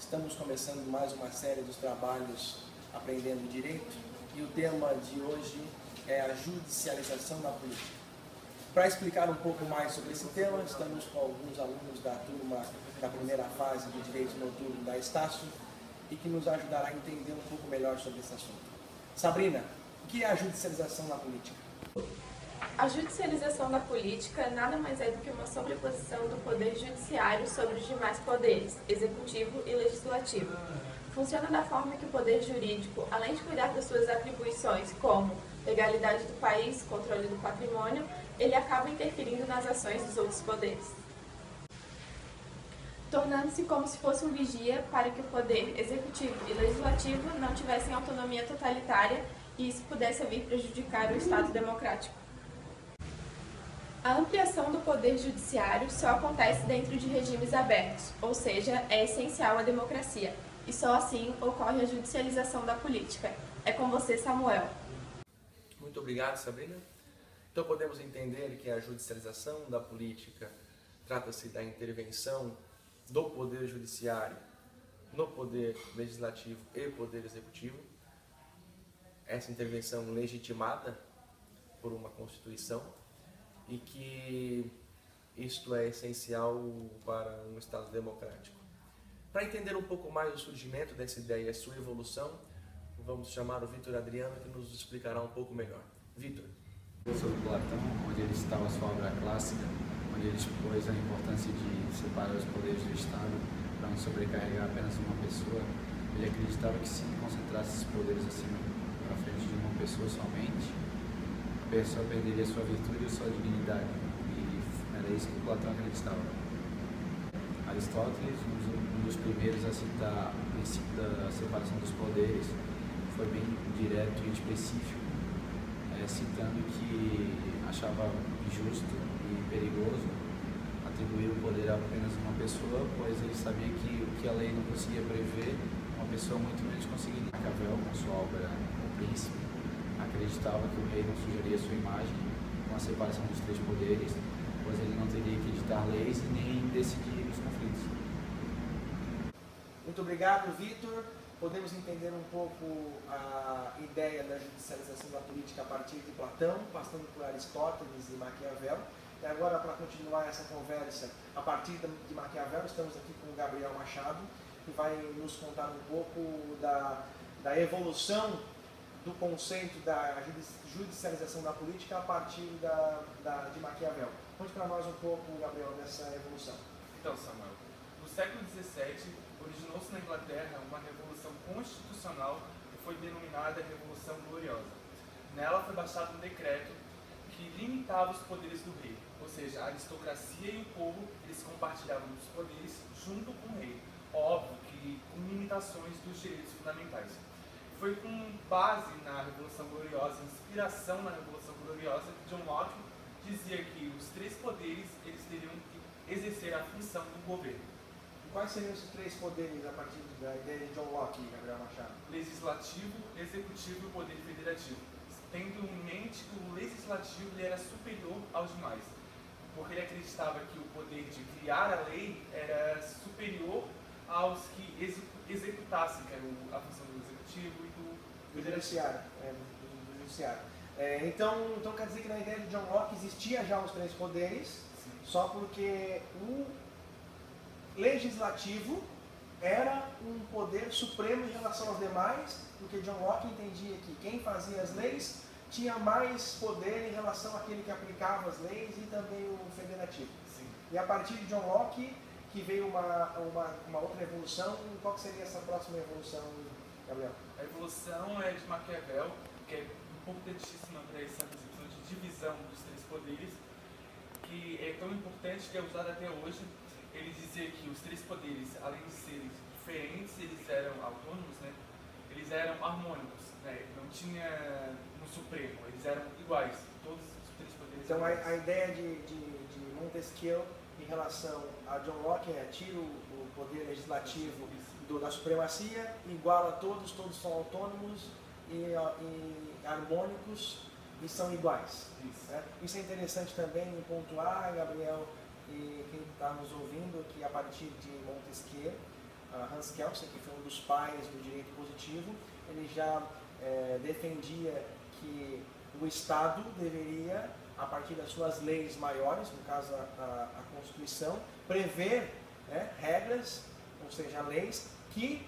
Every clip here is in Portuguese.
Estamos começando mais uma série dos trabalhos Aprendendo Direito e o tema de hoje é a judicialização da política. Para explicar um pouco mais sobre esse tema, estamos com alguns alunos da turma da primeira fase de Direito Noturno da Estácio e que nos ajudará a entender um pouco melhor sobre esse assunto. Sabrina, o que é a judicialização da política? A judicialização da política nada mais é do que uma sobreposição do poder judiciário sobre os demais poderes, executivo e legislativo. Funciona da forma que o poder jurídico, além de cuidar das suas atribuições como legalidade do país, controle do patrimônio, ele acaba interferindo nas ações dos outros poderes, tornando-se como se fosse um vigia para que o poder executivo e legislativo não tivessem autonomia totalitária e isso pudesse vir prejudicar o Estado democrático. A ampliação do poder judiciário só acontece dentro de regimes abertos, ou seja, é essencial à democracia, e só assim ocorre a judicialização da política. É com você, Samuel. Muito obrigado, Sabrina. Então podemos entender que a judicialização da política trata-se da intervenção do poder judiciário no poder legislativo e poder executivo. Essa intervenção legitimada por uma Constituição e que isto é essencial para um Estado democrático. Para entender um pouco mais o surgimento dessa ideia e a sua evolução, vamos chamar o Vitor Adriano, que nos explicará um pouco melhor. Vitor. Sobre Platão, onde ele citava a sua obra clássica, onde ele expôs a importância de separar os poderes do Estado para não sobrecarregar apenas uma pessoa, ele acreditava que se concentrasse esses poderes acima para frente de uma pessoa somente, a pessoa perderia sua virtude e sua dignidade, e era isso que Platão acreditava. Aristóteles, um dos primeiros a citar o princípio da separação dos poderes, foi bem direto e específico, citando que achava injusto e perigoso atribuir o poder a apenas uma pessoa, pois ele sabia que o que a lei não conseguia prever, uma pessoa muito menos conseguiria. Maquiavel, com sua obra O Príncipe, acreditava que o rei não sujaria sua imagem com a separação dos três poderes, pois ele não teria que editar leis e nem decidir os conflitos. Muito obrigado, Vitor. Podemos entender um pouco a ideia da judicialização da política a partir de Platão, passando por Aristóteles e Maquiavel. E agora, para continuar essa conversa a partir de Maquiavel, estamos aqui com o Gabriel Machado, que vai nos contar um pouco da evolução do conceito da judicialização da política a partir de Maquiavel. Conte para nós um pouco, Gabriel, dessa evolução. Então, Samuel, no século XVII, originou-se na Inglaterra uma revolução constitucional que foi denominada Revolução Gloriosa. Nela foi baixado um decreto que limitava os poderes do rei, ou seja, a aristocracia e o povo eles compartilhavam os poderes junto com o rei, óbvio que com limitações dos direitos fundamentais. Foi com base na Revolução Gloriosa, inspiração na Revolução Gloriosa, que John Locke dizia que os três poderes eles teriam que exercer a função do governo. Quais seriam esses três poderes a partir da ideia de John Locke, Gabriel Machado? Legislativo, executivo e poder federativo. Tendo em mente que o legislativo ele era superior aos demais, porque ele acreditava que o poder de criar a lei era superior aos que executassem, que era a função do executivo e do judiciário. Do judiciário. Então quer dizer que na ideia de John Locke existia já os três poderes, sim, só porque o legislativo era um poder supremo em relação aos demais, porque John Locke entendia que quem fazia as leis tinha mais poder em relação àquele que aplicava as leis e também o federativo. Sim. E a partir de John Locke que veio uma outra evolução. Qual que seria essa próxima evolução, Gabriel? A evolução é de Maquiavel, que é importantíssima para essa concepção de divisão dos três poderes, que é tão importante que é usada até hoje. Ele dizia que os três poderes, além de serem diferentes, eles eram autônomos, né? Eles eram harmônicos, né? Não tinha um supremo, eles eram iguais, todos os três poderes. Então a ideia de Montesquieu em relação a John Locke é tira o poder legislativo da supremacia, iguala todos são autônomos e harmônicos e são iguais. Isso. Né? Isso é interessante também em pontuar, Gabriel, e quem está nos ouvindo, que a partir de Montesquieu, Hans Kelsen, que foi um dos pais do direito positivo, ele já defendia que o Estado deveria, a partir das suas leis maiores, no caso a Constituição, prever, né, regras, ou seja, leis que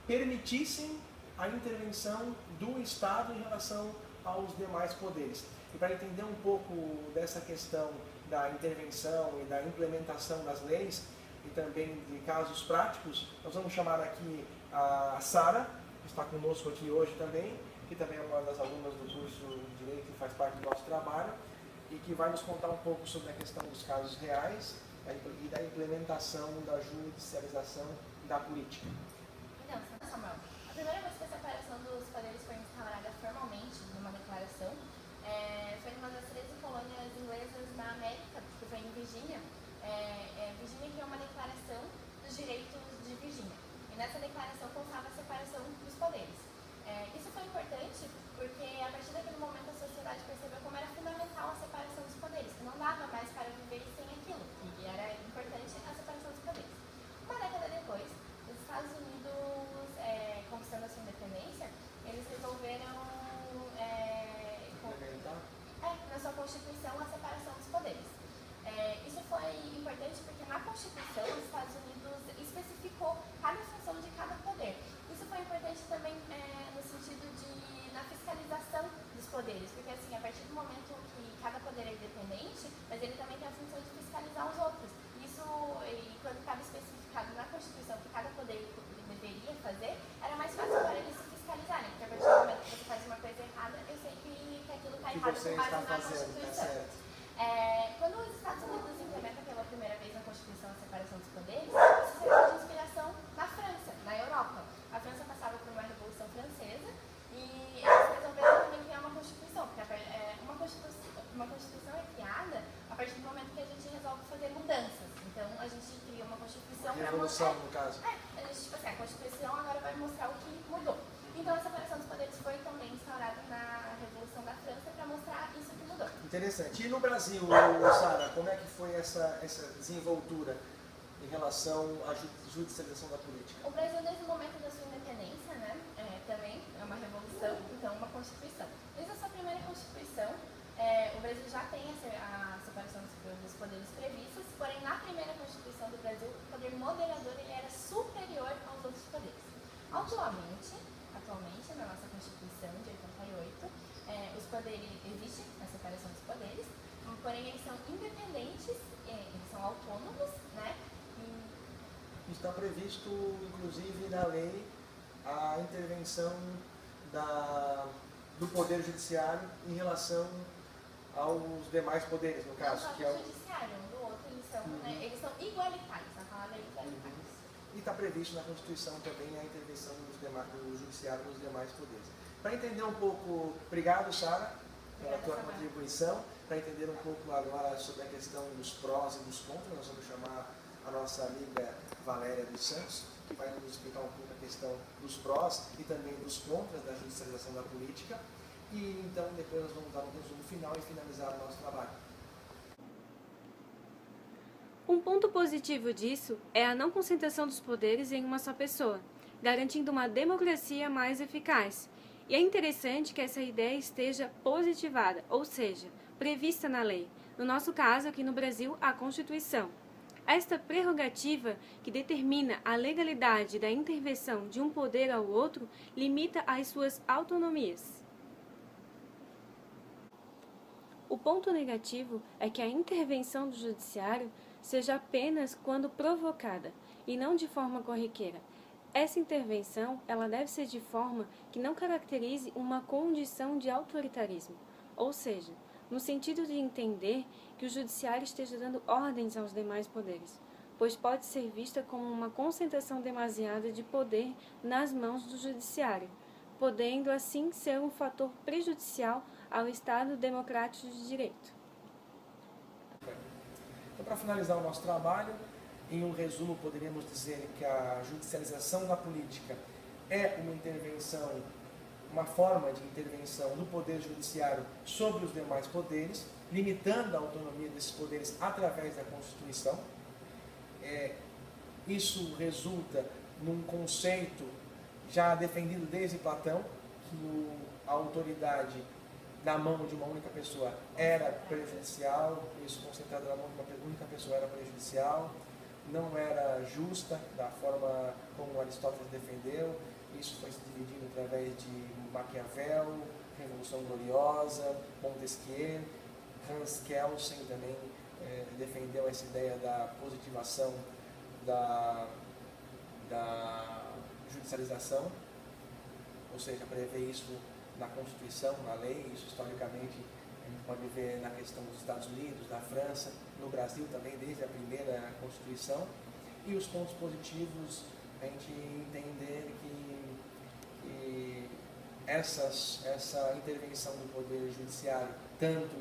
permitissem a intervenção do Estado em relação aos demais poderes. E para entender um pouco dessa questão da intervenção e da implementação das leis, e também de casos práticos, nós vamos chamar aqui a Sara, que está conosco aqui hoje também, que também é uma das alunas do curso de Direito e faz parte do nosso trabalho, e que vai nos contar um pouco sobre a questão dos casos reais e da implementação da judicialização da política. Então, Samuel, a primeira vez que a separação dos poderes foi instaurada formalmente numa declaração foi numa das 13 colônias inglesas na América, que foi em Virgínia. Virgínia criou uma declaração dos direitos de Virgínia. E nessa declaração constava a separação dos poderes. Isso foi importante porque a partir daquele momento a sociedade percebeu como era fundamental a separação dos poderes, que não dava mais para viver sem aquilo, que era importante a separação dos poderes. Uma década depois, os Estados Unidos, conquistando a sua independência, eles resolveram na sua Constituição a separação dos poderes. Isso foi importante porque na Constituição os Estados Unidos especificou cada função de cada poder. Isso foi importante também no sentido de na fiscalização dos poderes, porque assim, a partir do momento que cada poder é independente, mas ele também tem a função de fiscalizar os outros. Isso, e quando estava especificado na Constituição que cada poder deveria fazer, era mais fácil para eles se fiscalizarem, porque a partir do momento que você faz uma coisa errada, eu sei que aquilo está errado com base na Constituição. Quando os Estados Unidos implementam pela primeira vez na Constituição a separação dos poderes, isso serviu de inspiração na França, na Europa. A França passava por uma Revolução Francesa e eles resolveram também criar uma Constituição, porque uma Constituição é criada a partir do momento que a gente resolve fazer mudanças. Então a gente cria uma Constituição para mostrar. No caso. A Constituição agora vai mostrar o que mudou. Então a separação dos poderes foi também instaurada na Revolução da França para mostrar isso que mudou. Interessante. E no Brasil, Sara, como é que foi essa desenvoltura em relação à judicialização da política? O Brasil, desde o momento da sua independência, né, também é uma revolução, então uma Constituição. Desde a sua primeira Constituição, o Brasil já tem a separação dos poderes previstas, porém na primeira Constituição do Brasil, o poder moderador ele era superior aos outros poderes. Atualmente, na nossa Constituição de 88, os poderes, existe a separação dos poderes, porém eles são independentes, eles são autônomos, né? Está previsto, inclusive, na lei, a intervenção do Poder Judiciário em relação aos demais poderes, no caso. Não só do Judiciário, um do outro, eles são igualitários, a palavra é igualitários. E está previsto na Constituição também a intervenção do Judiciário nos demais poderes. Para entender um pouco, obrigado, Sara, pela tua contribuição, para entender um pouco agora sobre a questão dos prós e dos contras, nós vamos chamar a nossa amiga Valéria dos Santos, que vai nos explicar um pouco a questão dos prós e também dos contras da judicialização da política. E então depois nós vamos dar um resumo final e finalizar o nosso trabalho. Um ponto positivo disso é a não concentração dos poderes em uma só pessoa, garantindo uma democracia mais eficaz. E é interessante que essa ideia esteja positivada, ou seja, prevista na lei. No nosso caso, aqui no Brasil, a Constituição. Esta prerrogativa, que determina a legalidade da intervenção de um poder ao outro, limita as suas autonomias. O ponto negativo é que a intervenção do judiciário seja apenas quando provocada e não de forma corriqueira. Essa intervenção ela deve ser de forma que não caracterize uma condição de autoritarismo, ou seja, no sentido de entender que o judiciário esteja dando ordens aos demais poderes, pois pode ser vista como uma concentração demasiada de poder nas mãos do judiciário, podendo assim ser um fator prejudicial ao Estado democrático de direito. Então, para finalizar o nosso trabalho, em um resumo, poderíamos dizer que a judicialização da política é uma intervenção, uma forma de intervenção do Poder Judiciário sobre os demais poderes, limitando a autonomia desses poderes através da Constituição. Isso resulta num conceito já defendido desde Platão, que a autoridade na mão de uma única pessoa era prejudicial, isso concentrado na mão de uma única pessoa era prejudicial, não era justa da forma como Aristóteles defendeu, isso foi se dividindo através de Maquiavel, Revolução Gloriosa, Montesquieu, Hans Kelsen também defendeu essa ideia da positivação da judicialização, ou seja, prevê isso na Constituição, na lei, isso historicamente a gente pode ver na questão dos Estados Unidos, da França, no Brasil também, desde a primeira Constituição. E os pontos positivos, a gente entender que essa intervenção do Poder Judiciário, tanto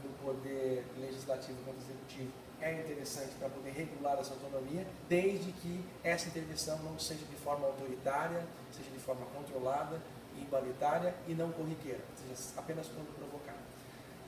no Poder Legislativo quanto Executivo, é interessante para poder regular essa autonomia, desde que essa intervenção não seja de forma autoritária, seja de forma controlada, igualitária e não corriqueira, seja apenas quando provocada.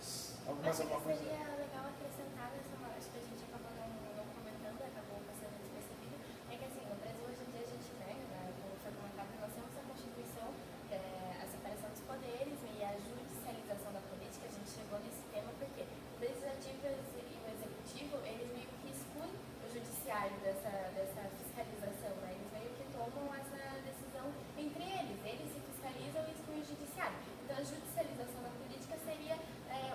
Acho que seria legal acrescentar nessa parte que a gente acabou não comentando, acabou passando despercebido, é que assim, no Brasil hoje em dia a gente, né, como foi comentado, nós temos a Constituição, a separação dos poderes e a judicialização da política. A gente chegou nesse tema porque o Legislativo e o Executivo, eles meio que excluem o Judiciário dessa fiscalização, né? Eles meio que tomam essa decisão entre eles se fiscalizam e excluem o Judiciário. Então a judicialização da política seria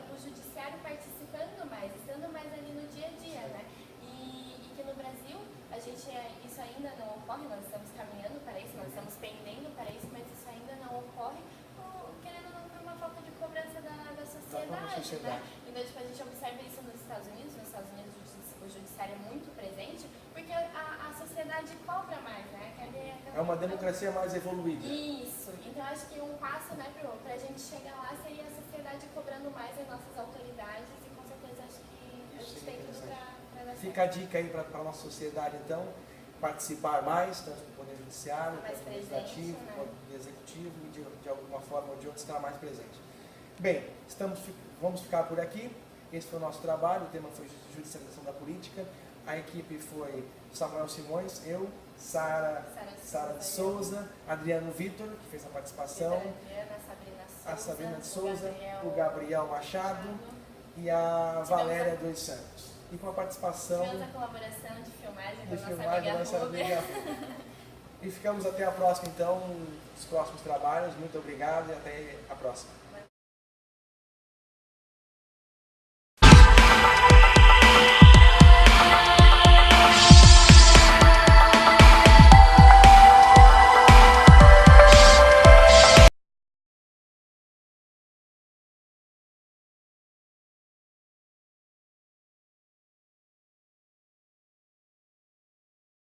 o Judiciário participando mais, estando mais ali no dia a dia, né? E que no Brasil, isso ainda não ocorre, nós estamos caminhando para isso, nós estamos pendendo para isso, mas isso ainda não ocorre, querendo ou não, por uma falta de cobrança da sociedade, né? Então, tipo, a gente observa isso nos Estados Unidos o Judiciário é muito presente, porque a sociedade cobra mais, né? É uma democracia mais evoluída. Isso, então acho que um passo, né, para a gente chegar lá seria a sociedade cobrando mais as nossas autoridades e com certeza acho que a gente tem tudo para dar certo. Fica a dica aí para a nossa sociedade, então, participar mais, tanto do Poder Judiciário, quanto do Legislativo, quanto do Executivo, e de alguma forma ou de outra estar mais presente. Bem, vamos ficar por aqui. Esse foi o nosso trabalho, o tema foi judicialização da política. A equipe foi Samuel Simões, eu, Sara de Souza, Adriano Vitor, que fez a participação, a Sabrina de Souza, o Gabriel Machado e a Valéria dos Santos. E com a participação tivemos a colaboração de filmagem da nossa amiga Rubia. E ficamos até a próxima, então, os próximos trabalhos. Muito obrigado e até a próxima.